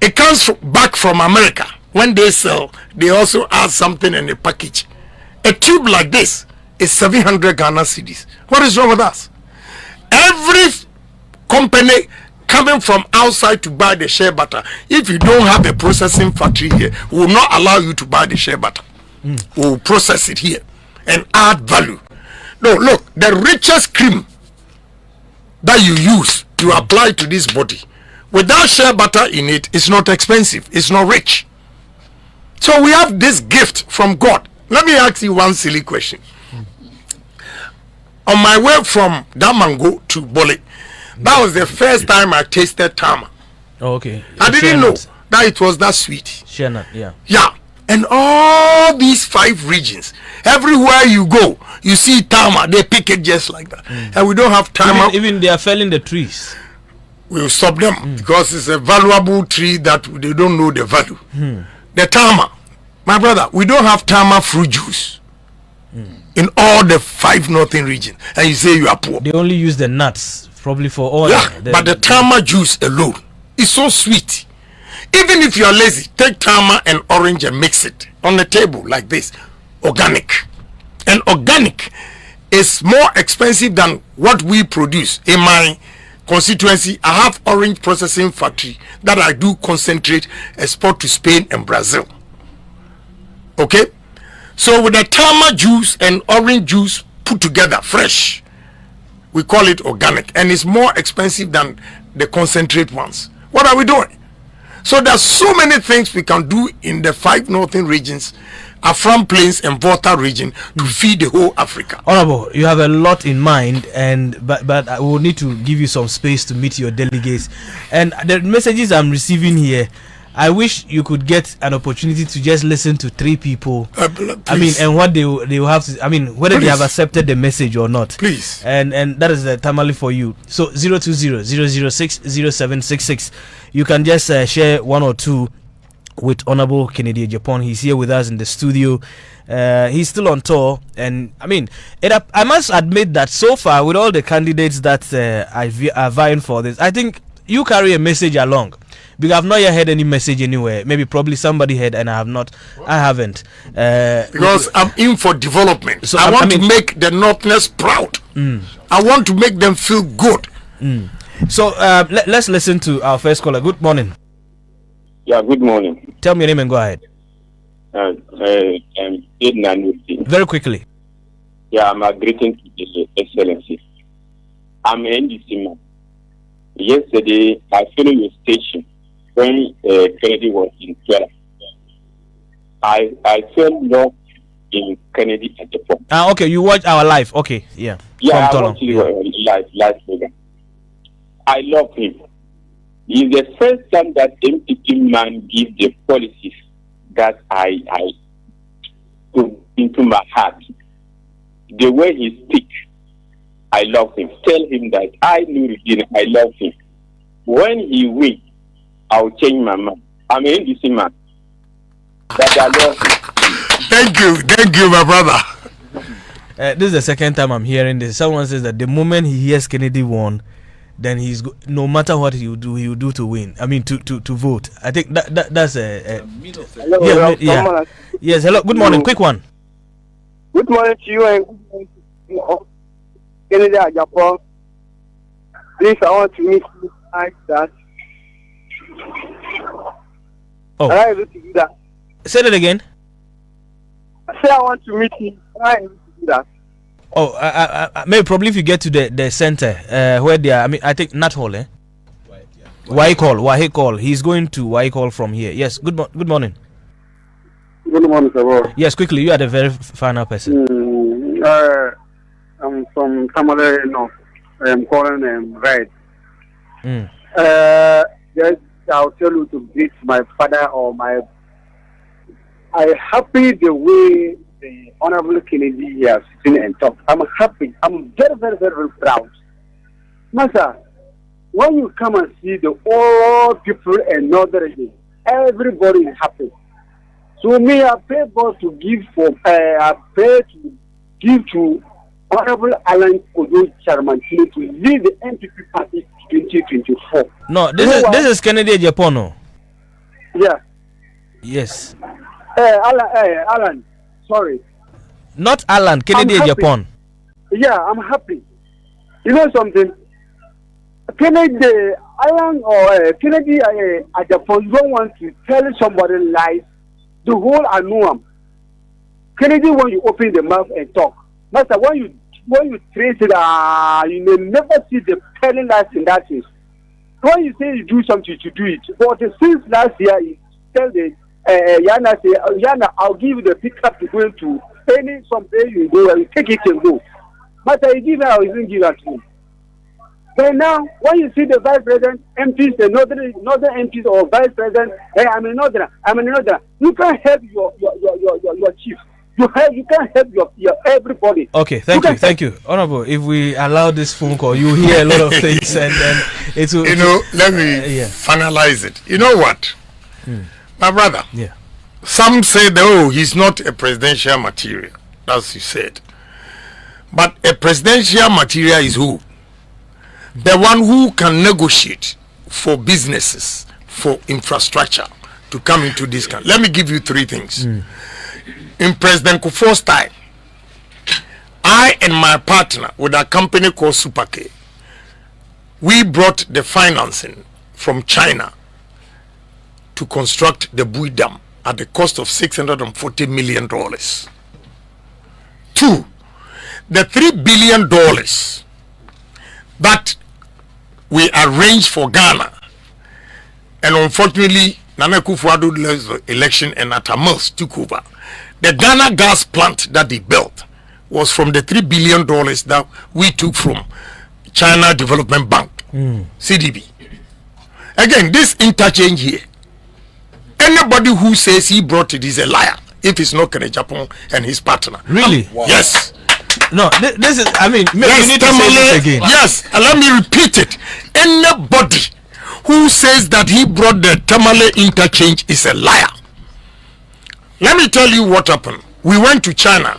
it comes back from America. When they sell, they also add something in the package. A tube like this is 700 Ghana cedis. What is wrong with us? Every company coming from outside to buy the shea butter, if you don't have a processing factory here, we will not allow you to buy the shea butter. We will process it here and add value. No, look, the richest cream that you use to apply to this body, without shea butter in it, it's not expensive, it's not rich. So we have this gift from God. Let me ask you one silly question. On my way from Damango to Bole, that was the first time I tasted tama. Oh, okay. I didn't know that it was that sweet. Shannon, yeah. Yeah. And all these 5 regions, everywhere you go, you see tama. They pick it just like that. And we don't have tama. Even they are felling the trees. We'll stop them because it's a valuable tree that they don't know the value. The tama, my brother, we don't have tama fruit juice in all the 5 northern regions, and you say you are poor. They only use the nuts, probably for all. Yeah, but the tama juice alone is so sweet. Even if you are lazy, take tama and orange and mix it on the table like this. Organic. And organic is more expensive than what we produce. In my constituency, I have orange processing factory that I do concentrate, export to Spain and Brazil. Okay? So with the tama juice and orange juice put together, fresh, we call it organic. And it's more expensive than the concentrate ones. What are we doing? So there's so many things we can do in the 5 northern regions, Afram Plains and Volta region, to feed the whole Africa. Honorable, you have a lot in mind, and but I will need to give you some space to meet your delegates. And the messages I'm receiving here, I wish you could get an opportunity to just listen to 3 people. I mean, and what they will have to. I mean, whether they have accepted the message or not. Please. And that is the tamale for you. So 020-006-0766. You can just share 1 or 2 with Honorable Kennedy Agyapong. He's here with us in the studio. He's still on tour, and I mean, I must admit that so far, with all the candidates that are vying for this, I think you carry a message along. Because I've not yet heard any message anywhere. Maybe probably somebody heard, and I haven't. Because I'm in for development. So I want to make the Northerners proud. I want to make them feel good. So let's listen to our first caller. Good morning. Yeah, good morning. Tell me your name and go ahead. Very quickly. Yeah, I'm a greeting to the Excellency. I'm an NDC man. Yesterday, I followed your station when Kennedy was in Twitter. I fell love in Kennedy at the point. Okay, you watch our live. Okay, yeah. Yeah, I watch live program. I love him. It's the first time that MPP man gives the policies that I put into my heart. The way he speaks, I love him. Tell him that I knew him. I love him. When he wins, I'll change my mind. I'm an NDC man. But I love him. Thank you, my brother. This is the second time I'm hearing this. Someone says that the moment he hears Kennedy won, then no matter what he will do to win. I mean, to vote. I think that's a hello, yeah. Yes, hello. Good morning. Quick one. Good morning to you and Kennedy Agyapong. Please, I want to meet you like that. Oh. Am I able to do that? Say that again. I say I want to meet you. Am I able to do that? Oh, maybe probably if you get to the center where they are. I mean, I think Nat Hall, eh? Wahi call. He's going to Wahi call from here. Yes. Good morning. Good morning, sir. Yes, quickly. You are the very final person. I'm from Tamale North. I'm calling Red. Yes, I'll tell you to greet my father or my. I'm happy the way the Honorable Kennedy has seen and talked. I'm happy. I'm very, very, very, very proud. Master, when you come and see the all people and Northern region, everybody is happy. So me, I pray God to give I pray to give to Honorable Alan Kodo Chairman to lead the NPP party 2024. No, this is Kennedy Agyapong. Yeah. Yes. Alan, sorry. Not Alan, Kennedy Agyapong. Yeah, I'm happy. You know something? Kennedy Alan or Kennedy Agyapong don't want to tell somebody lies. The whole Anuam. Kennedy, when you open the mouth and talk, master, when you trace it, you may never see the telling lies in that case. When you say you do something, to do it. But since last year, you tell the Yana say, Yana, I'll give you the pickup to go to any someplace you go and you take it and go. But I give her, I didn't give her to me. But now, when you see the vice president, MPs, the northern MPs or vice president, hey, I'm a northern. You can't help your chief. You can't help your everybody. Okay, thank you. Honorable, if we allow this phone call, you hear a lot of things and then it will... let me finalize it. You know what? My brother, some say that, he's not a presidential material. That's you said. But a presidential material is who? The one who can negotiate for businesses, for infrastructure to come into this country. Let me give you three things. In President Kufuor's time, I and my partner with a company called Superk, we brought the financing from China to construct the Bui Dam at the cost of $640 million. 2, the $3 billion that we arranged for Ghana, and unfortunately Nana Akufo-Addo lost the election and Atta Mills took over. The Ghana gas plant that they built was from the $3 billion that we took from China Development Bank, CDB. Again, this interchange here, anybody who says he brought it is a liar if it's not Agyapong and his partner. Really? Wow. Yes. No, this is, I mean, yes, you need to say this again. Yes, and let me repeat it. Anybody who says that he brought the Tamale interchange is a liar. Let me tell you what happened. We went to China.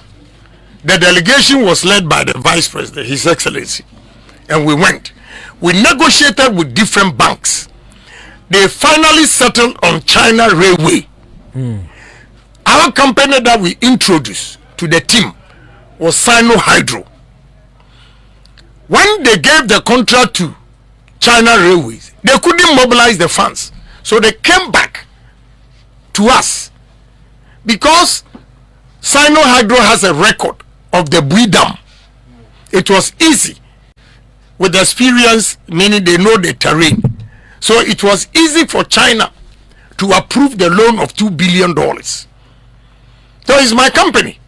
The delegation was led by the Vice President, His Excellency. And we went. We negotiated with different banks. They finally settled on China Railway. Our company that we introduced to the team was Sino Hydro. When they gave the contract to China Railways, they couldn't mobilize the funds. So they came back to us. Because Sino Hydro has a record of the Bui Dam, it was easy with experience, meaning they know the terrain. So it was easy for China to approve the loan of $2 billion. So it's my company.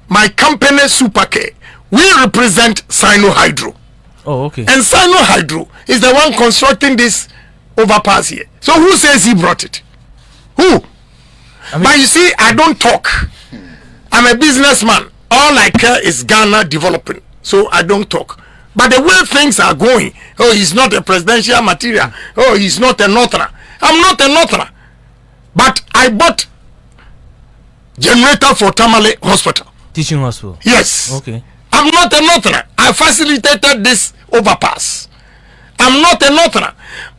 My company, Superk, we represent Sino Hydro. Oh, okay. And Sino Hydro is the one constructing this overpass here. So who says he brought it? Who? But you see, I don't talk. I'm a businessman. All I care is Ghana developing. So I don't talk. But the way things are going, he's not a presidential material. He's not a Northerner. I'm not a Northerner. But I bought generator for Tamale Hospital. Teaching hospital? Yes. Okay. I'm not a Northerner. I facilitated this overpass. I'm not a Northerner.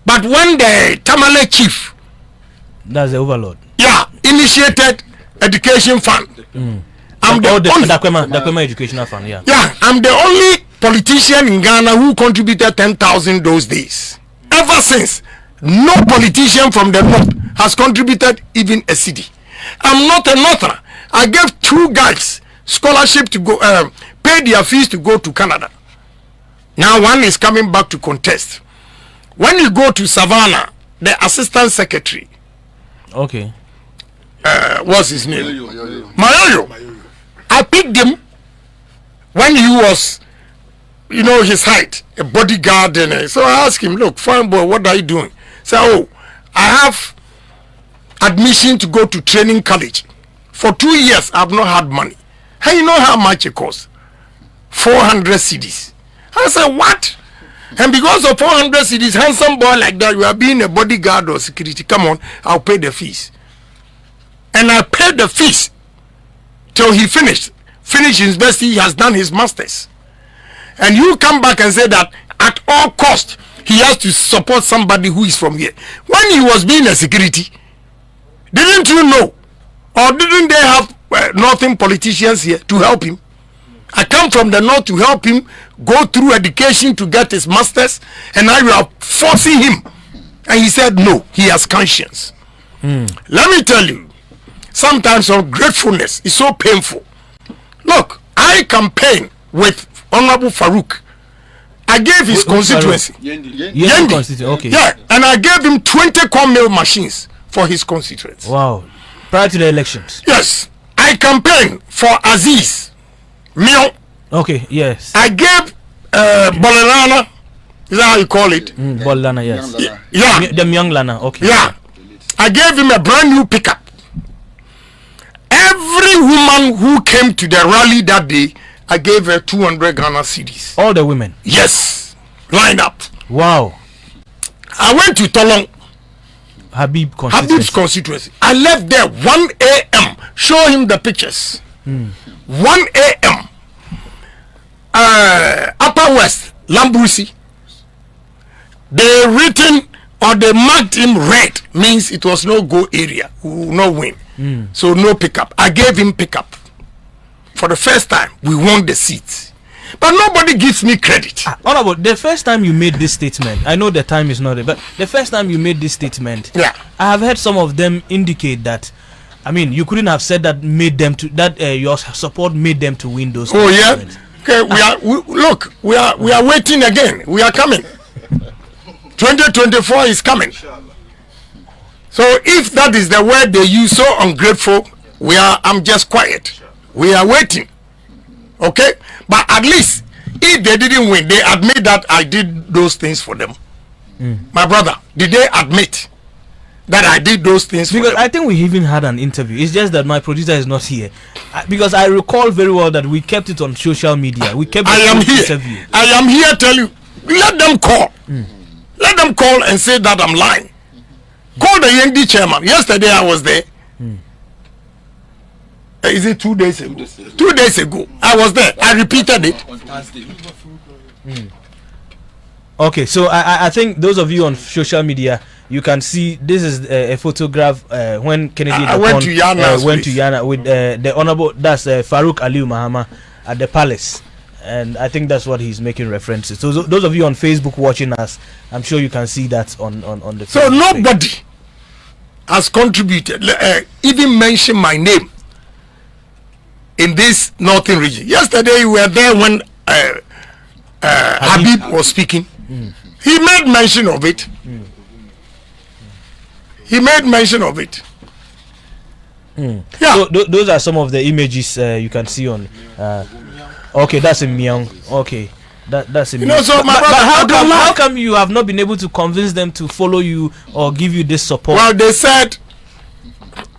But when the Tamale chief, that's the overlord, initiated education fund. I'm the only Dakwema educational fund. I'm the only politician in Ghana who contributed 10,000 those days. Ever since, no politician from the north has contributed even a cedi. I'm not a Northerner. I gave 2 guys scholarship to go, pay their fees to go to Canada. Now one is coming back to contest. When you go to Savannah, the assistant secretary, okay, what's his name? Mayoyo. I picked him when he was, his height, a bodyguard, and so I asked him, look, fine boy, what are you doing? So, I have admission to go to training college. For 2 years, I've not had money. Hey, you know how much it costs? 400 cedis. I said, what? And because of 400 cedis, handsome boy like that, you are being a bodyguard or security. Come on, I'll pay the fees. And I paid the fees till he finished university. He has done his masters. And you come back and say that at all cost he has to support somebody who is from here. When he was being a security, didn't you know, or didn't they have northern politicians here to help him? I come from the north to help him go through education to get his masters, and now you are forcing him. And he said no, he has conscience. Let me tell you, sometimes ungratefulness is so painful. Look, I campaign with Honorable Farouk. I gave his constituency. Yendi. Okay. Yeah, and I gave him 20 corn mill machines for his constituents. Wow. Prior to the elections. Yes. I campaigned for Aziz Mio. Okay, yes. I gave Bolerana, is that how you call it? Bolana, yes. Yeah. The Myung Lana, okay. Yeah. I gave him a brand new pickup. Every woman who came to the rally that day, I gave her 200 Ghana cedis. All the women? Yes. Lined up. Wow. I went to Tolong. Habib's constituency. I left there 1 a.m. Show him the pictures. 1 a.m. Upper West, Lambrusi. They written or they marked him red, means it was no go area, no win. So no pickup. I gave him pickup. For the first time, we won the seat. But nobody gives me credit. Honorable, the first time you made this statement, I know the time is not there, but the first time you made this statement, yeah, I have heard some of them indicate that, I mean, you couldn't have said that made them to that your support made them to win those. Oh yeah. Okay, we are waiting again. We are coming. 2024 is coming. So if that is the word they use, so ungrateful, I'm just quiet. We are waiting. Okay? But at least if they didn't win, they admit that I did those things for them. My brother, did they admit that I did those things because for them? I think we even had an interview. It's just that my producer is not here. Because I recall very well that we kept it on social media. We kept I am here. Interview. I am here tell you. Let them call. Let them call and say that I'm lying. Call the ND chairman. Yesterday I was there. Is it 2 days ago? 2 days ago. I was there. I repeated it. Okay, so I think those of you on social media, you can see this is a photograph when Kennedy went to Yana with the honorable, that's Farouk Aliu Mahama at the palace. And I think that's what he's making references. So those of you on Facebook watching us, I'm sure you can see that on the so Facebook nobody page. Has contributed, even mentioned my name in this northern region. Yesterday we were there when Habib was speaking. He made mention of it. He made mention of it. Yeah. So those are some of the images you can see on. Okay, that's in Myung. Okay, that's in. So my brother, how come you have not been able to convince them to follow you or give you this support? Well, they said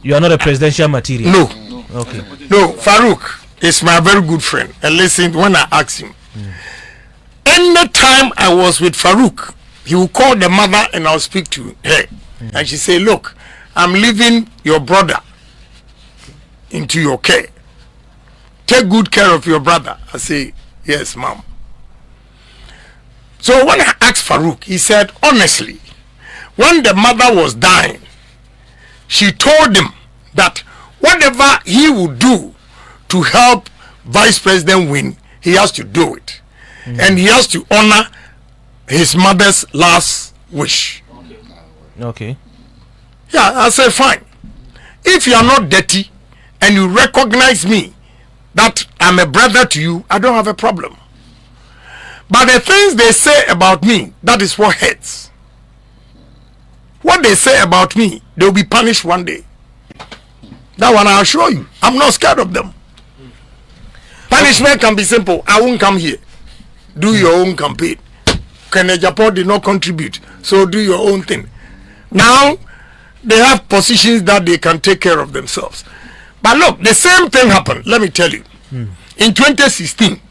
you are not a presidential material. No. Okay. No, Farouk is my very good friend. And listen, when I asked him, any time I was with Farouk, he will call the mother and I'll speak to her. And she say, look, I'm leaving your brother into your care. Take good care of your brother. I say, yes, mom. So when I asked Farouk, he said, honestly, when the mother was dying, she told him that whatever he would do to help Vice President win, he has to do it. And he has to honor his mother's last wish. Okay. Yeah, I said, fine. If you are not dirty and you recognize me, that I'm a brother to you, I don't have a problem. But the things they say about me, that is what hurts. What they say about me, they'll be punished one day. That one I assure you. I'm not scared of them. Punishment can be simple. I won't come here. Do your own campaign. Agyapong did not contribute, so do your own thing. Now, they have positions that they can take care of themselves. But look, the same thing happened. Let me tell you. In 2016,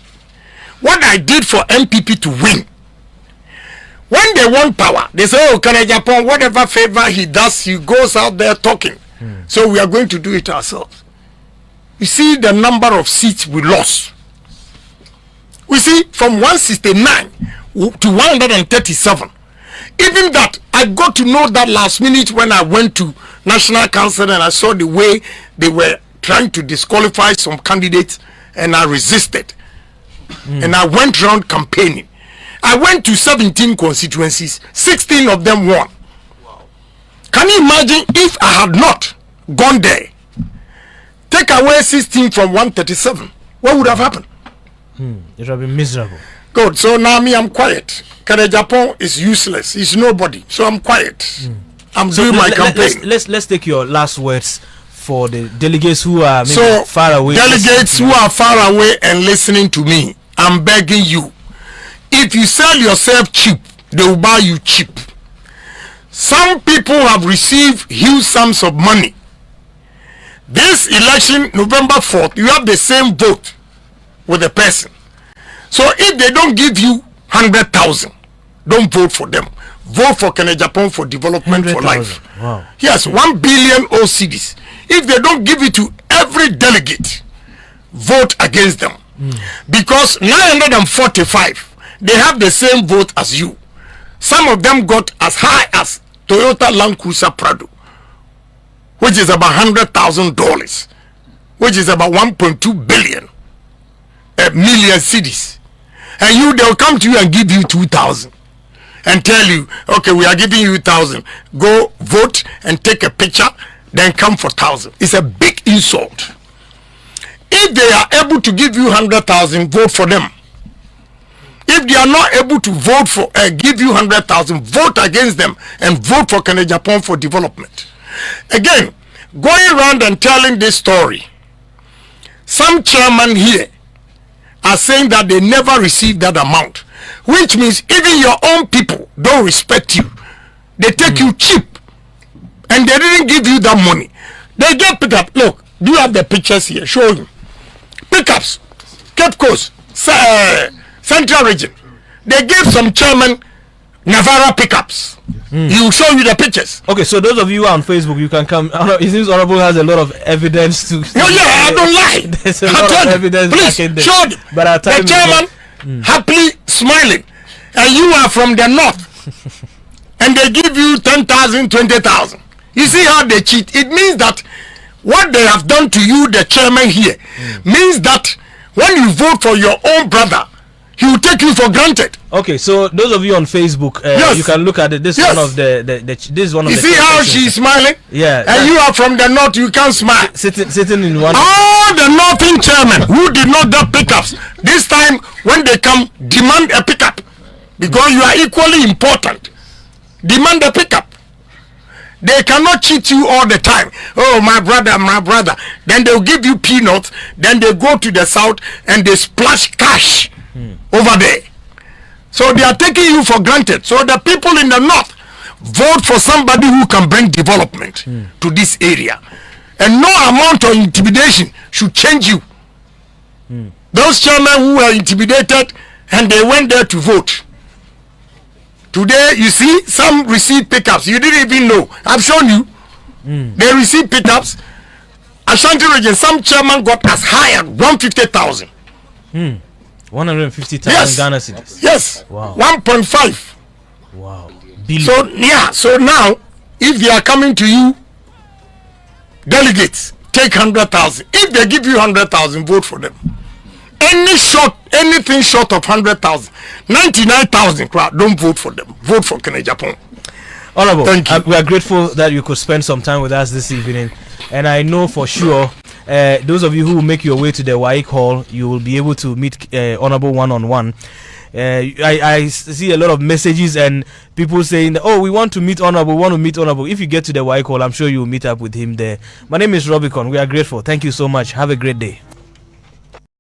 what I did for MPP to win, when they want power, they say, oh, Agyapong, whatever favor he does, he goes out there talking. So we are going to do it ourselves. You see the number of seats we lost. We see from 169 to 137. Even that, I got to know that last minute when I went to National Council and I saw the way they were trying to disqualify some candidates, and I resisted. And I went around campaigning. I went to 17 constituencies, 16 of them won. Can you imagine if I had not gone there? Take away 16 from 137. What would have happened? It would have been miserable. Good. So now me, I'm quiet. Agyapong is useless. He's nobody. So I'm quiet. I'm doing my campaign. Let's take your last words for the delegates who are so far away. Delegates who are far away and listening to me, I'm begging you. If you sell yourself cheap, they will buy you cheap. Some people have received huge sums of money. This election, November 4th, you have the same vote with the person. So if they don't give you 100,000, don't vote for them. Vote for Agyapong for development for life. Wow. Yes, 1 billion OCDs. If they don't give it to every delegate, vote against them. Because 945, they have the same vote as you. Some of them got as high as Toyota Land Cruiser Prado, which is about $100,000, which is about 1.2 billion million cities. And you, they'll come to you and give you 2,000 and tell you, okay, we are giving you 1,000. Go vote and take a picture, then come for 1,000. It's a big insult. If they are able to give you 100,000, vote for them. If they are not able to vote for, give you 100,000, vote against them and vote for Agyapong for development. Again, going around and telling this story, some chairman here are saying that they never received that amount, which means even your own people don't respect you. They take you cheap, and they didn't give you that money. They get picked up. Look, do you have the pictures here? Show him. Pickups, Cape Coast, Central Region. They gave some chairman Navarra pickups. He will show you the pictures. Okay, so those of you who are on Facebook, you can come. It seems Honorable has a lot of evidence to. No, yeah, I don't lie. There's a lot of evidence. Please show them. But our time the chairman happily smiling, and you are from the north, and they give you 10,000, 20,000. You see how they cheat? It means that what they have done to you, the chairman here, means that when you vote for your own brother, he will take you for granted. Okay, so those of you on Facebook, yes. you can look at it. This is one of the this is one of you the. You see how she's smiling? Yeah. And you are from the north, you can't smile. Sitting in one. All the northern chairmen who did not get pickups, this time when they come, demand a pickup because you are equally important. Demand a pickup. They cannot cheat you all the time. Oh, my brother, my brother. Then they'll give you peanuts. Then they go to the south and they splash cash over there. So they are taking you for granted. So the people in the north vote for somebody who can bring development to this area. And no amount of intimidation should change you. Those chairmen who were intimidated and they went there to vote. Today, you see, some receive pickups. You didn't even know. I've shown you. They receive pickups. Ashanti region, some chairman got as high as 150,000. 150,000 yes. Ghana cedis. Yes. Wow. 1.5. Wow. So yeah. So now, if they are coming to you, delegates take 100,000. If they give you 100,000, vote for them. Anything short of 100,000, 99,000 crowd, don't vote for them. Vote for Agyapong. Honorable, thank you. We are grateful that you could spend some time with us this evening, and I know for sure those of you who make your way to the WAEC hall, you will be able to meet Honorable one-on-one. I see a lot of messages and people saying that, oh, we want to meet Honorable, If you get to the WAEC hall, I'm sure you will meet up with him there. My name is Robicon. We are grateful. Thank you so much. Have a great day.